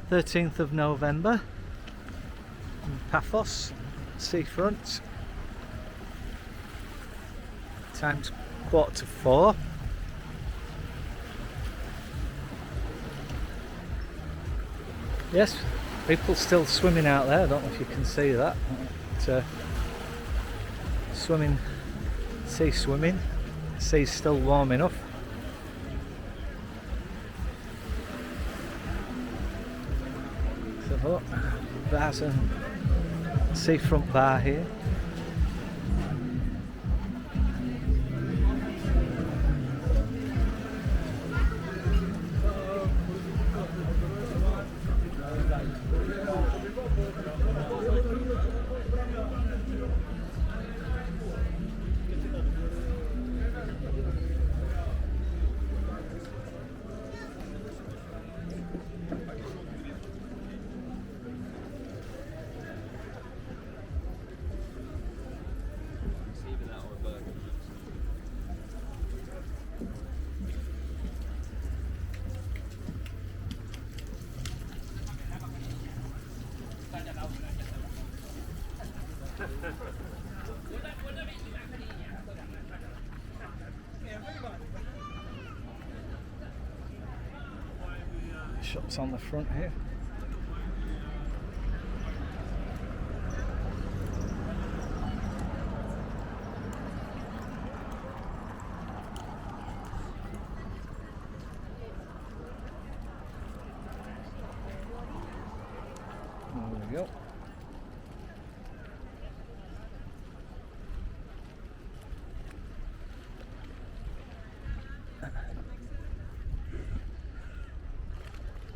13th of November in Paphos, seafront. Time's 3:45. Yes, people still swimming out there. I don't know if you can see that. But, swimming, sea swimming. The sea's still warm enough. So, there's a seafront bar here. Shops on the front here. There we go.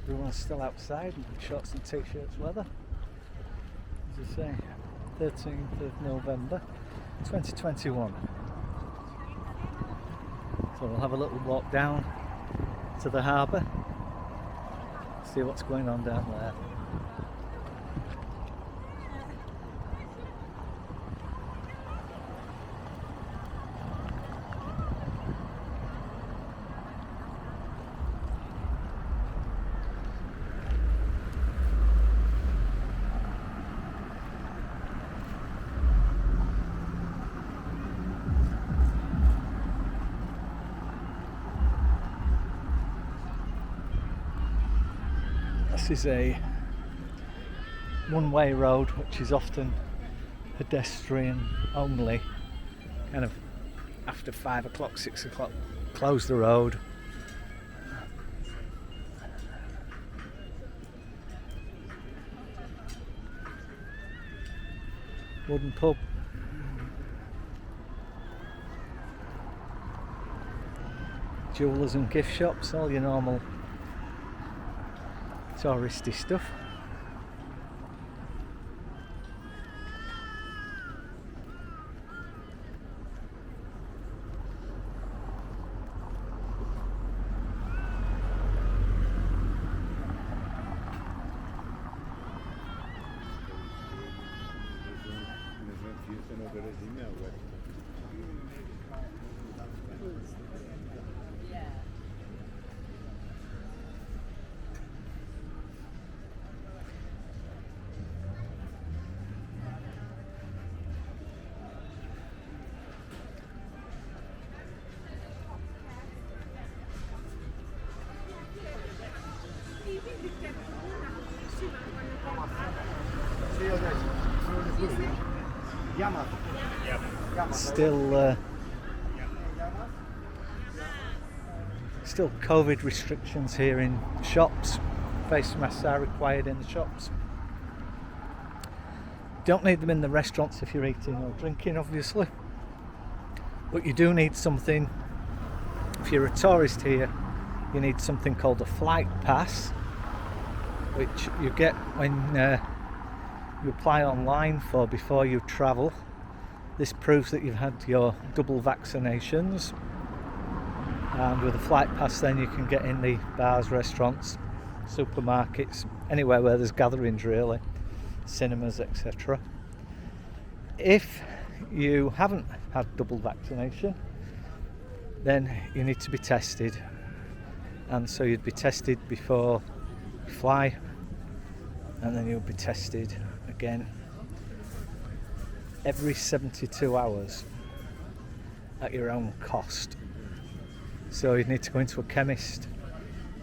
Everyone's still outside in shorts and t-shirts weather. As I say, 13th of November 2021. So we'll have a little walk down to the harbour, see what's going on down there. This is a one-way road which is often pedestrian only. Kind of after 5 o'clock, 6 o'clock, close the road. Wooden pub. Jewellers and gift shops, all your normal touristy stuff. Still COVID restrictions here in shops. Face masks are required in the shops. Don't need them in the restaurants if you're eating or drinking, obviously, but you do need something. If you're a tourist here, you need something called a flight pass, which you get when you apply online for before you travel. This proves that you've had your double vaccinations, and with a flight pass then you can get in the bars, restaurants, supermarkets, anywhere where there's gatherings really, cinemas, etc. If you haven't had double vaccination, then you need to be tested, and so you'd be tested before you fly and then you'll be tested again every 72 hours at your own cost. So you'd need to go into a chemist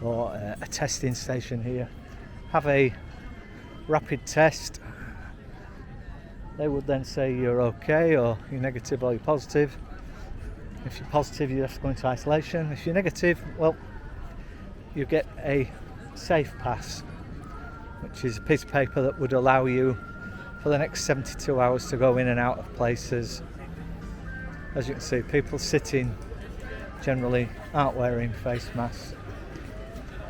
or a testing station here, have a rapid test. They would then say you're okay, or you're negative, or you're positive. If you're positive, you have to go into isolation. If you're negative, well, you get a safe pass, which is a piece of paper that would allow you for the next 72 hours to go in and out of places. As you can see, people sitting generally aren't wearing face masks.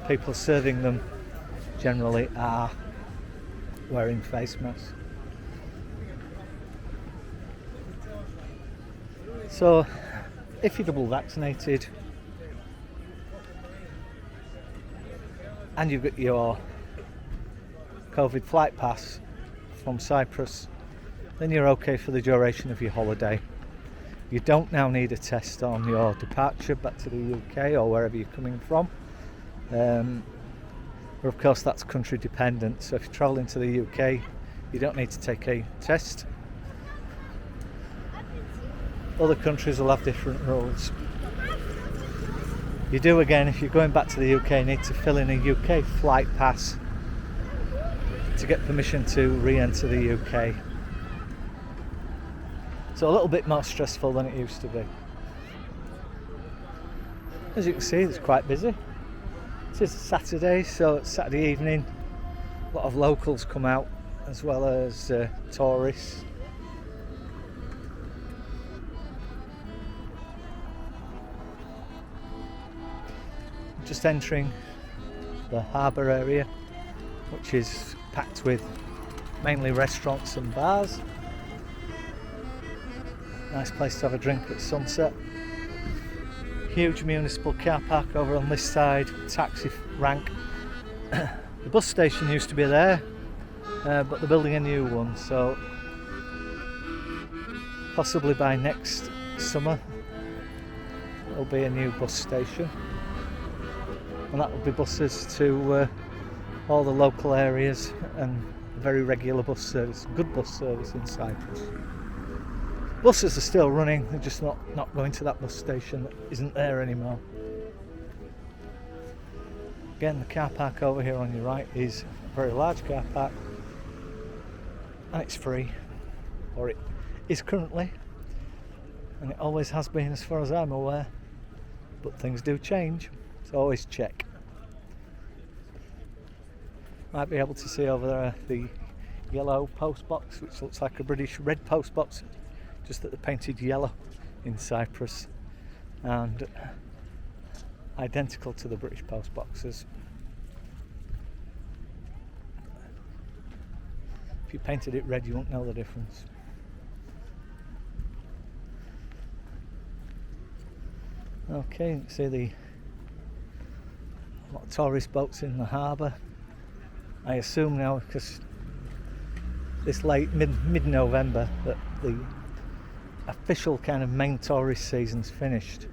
People serving them generally are wearing face masks. So if you're double vaccinated and you've got your COVID flight pass from Cyprus, then you're okay for the duration of your holiday. You don't now need a test on your departure back to the UK or wherever you're coming from. But of course that's country dependent, so if you're travelling to the UK you don't need to take a test. Other countries will have different rules. You do again, if you're going back to the UK, you need to fill in a UK flight pass to get permission to re-enter the UK. So a little bit more stressful than it used to be. As you can see, it's quite busy. It is Saturday, so it's Saturday evening. A lot of locals come out, as well as tourists. Just entering the harbour area, which is packed with mainly restaurants and bars. Nice place to have a drink at sunset. Huge municipal car park over on this side, taxi rank. The bus station used to be there, but they're building a new one, so possibly by next summer there'll be a new bus station, and that will be buses to all the local areas and very regular bus service, good bus service in Cyprus. Buses are still running, they're just not going to that bus station that isn't there anymore. Again, the car park over here on your right is a very large car park, and it's free, or it is currently, and it always has been as far as I'm aware, but things do change, so always check. Might be able to see over there the yellow post box, which looks like a British red post box, just that they're painted yellow in Cyprus, and identical to the British post boxes. If you painted it red, you won't know the difference. Okay, you can see a lot of tourist boats in the harbour. I assume now, because this late mid-November, that the official kind of main tourist season's finished.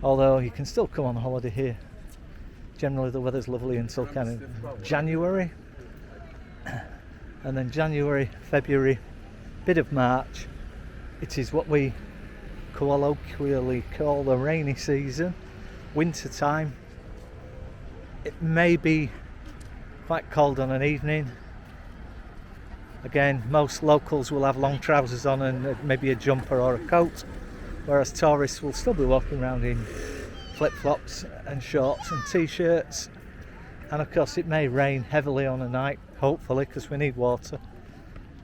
Although you can still come on holiday here. Generally the weather's lovely until kind of January, and then January, February, bit of March, it is what we colloquially call the rainy season, winter time. It may be quite cold on an evening. Again, most locals will have long trousers on and maybe a jumper or a coat, whereas tourists will still be walking around in flip-flops and shorts and t-shirts. And of course it may rain heavily on a night, hopefully, because we need water.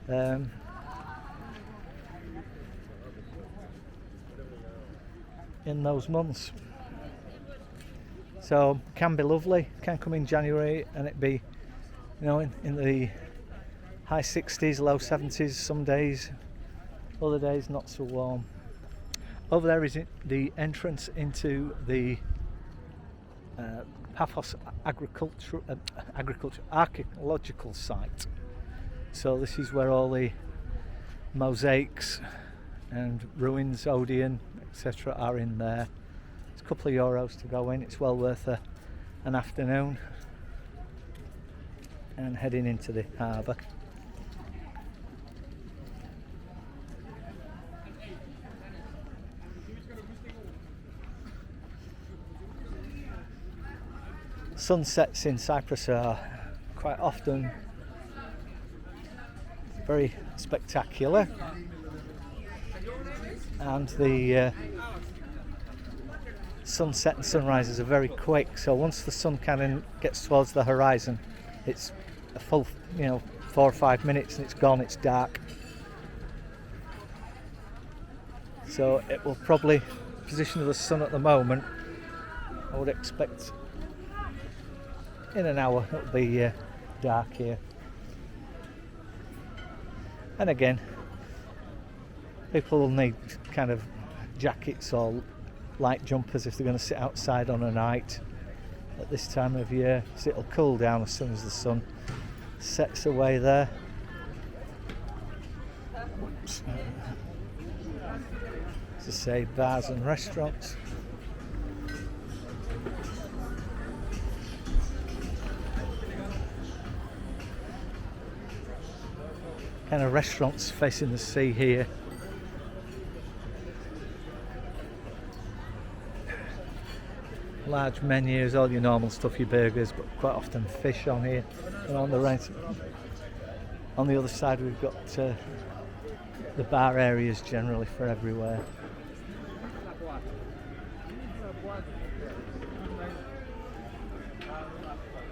In those months. So it can be lovely, can come in January and it be, you know, in the high 60s, low 70s some days, other days not so warm. Over there is the entrance into the Papos Archaeological site. So this is where all the mosaics and ruins, Odeon, etc. are in there. It's a couple of euros to go in, it's well worth an afternoon. and heading into the harbour. Sunsets in Cyprus are quite often very spectacular, and the sunset and sunrises are very quick, so once the sun kind of gets towards the horizon, it's a full 4 or 5 minutes and it's gone, it's dark. So it will probably, position of the sun at the moment, I would expect in an hour it'll be dark here. And again, people will need kind of jackets or light jumpers if they're going to sit outside on a night at this time of year, so it'll cool down as soon as the sun sets away there. Oops. As I say, bars and restaurants. Kind of restaurants facing the sea here. Large menus, all your normal stuff, your burgers, but quite often fish on here. And on the right, on the other side, we've got the bar areas generally for everywhere.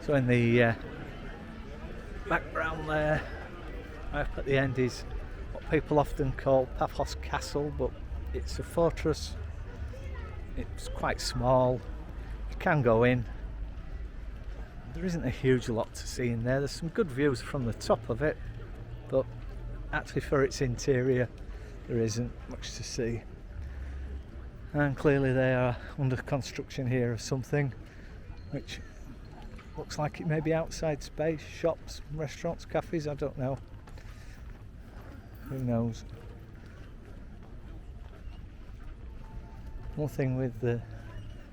So in the background there, up at the end, is what people often call Papos Castle, but it's a fortress. It's quite small. You can go in. There isn't a huge lot to see in there. There's some good views from the top of it, but actually for its interior there isn't much to see. And clearly they are under construction here or something, which looks like it may be outside space, shops, restaurants, cafes, I don't know. Who knows? One thing with the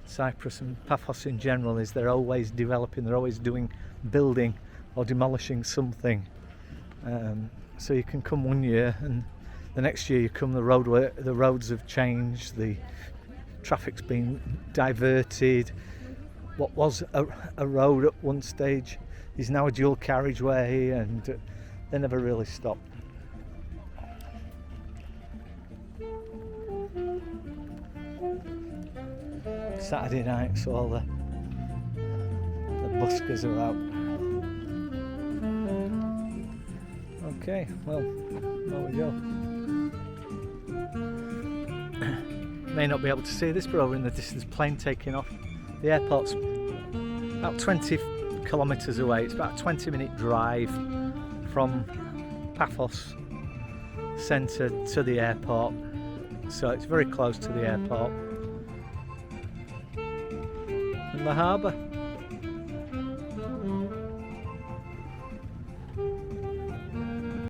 Cyprus and Paphos in general is they're always developing, they're always building or demolishing something. So you can come one year and the next year you come, the roads have changed, the traffic's been diverted. What was a road at one stage is now a dual carriageway, and they never really stop. Saturday night, so all the buskers are out. Okay, well, there we go. May not be able to see this, but over in the distance, plane taking off. The airport's about 20 kilometres away. It's about a 20-minute drive from Paphos centre to the airport, so it's very close to the airport and the harbour.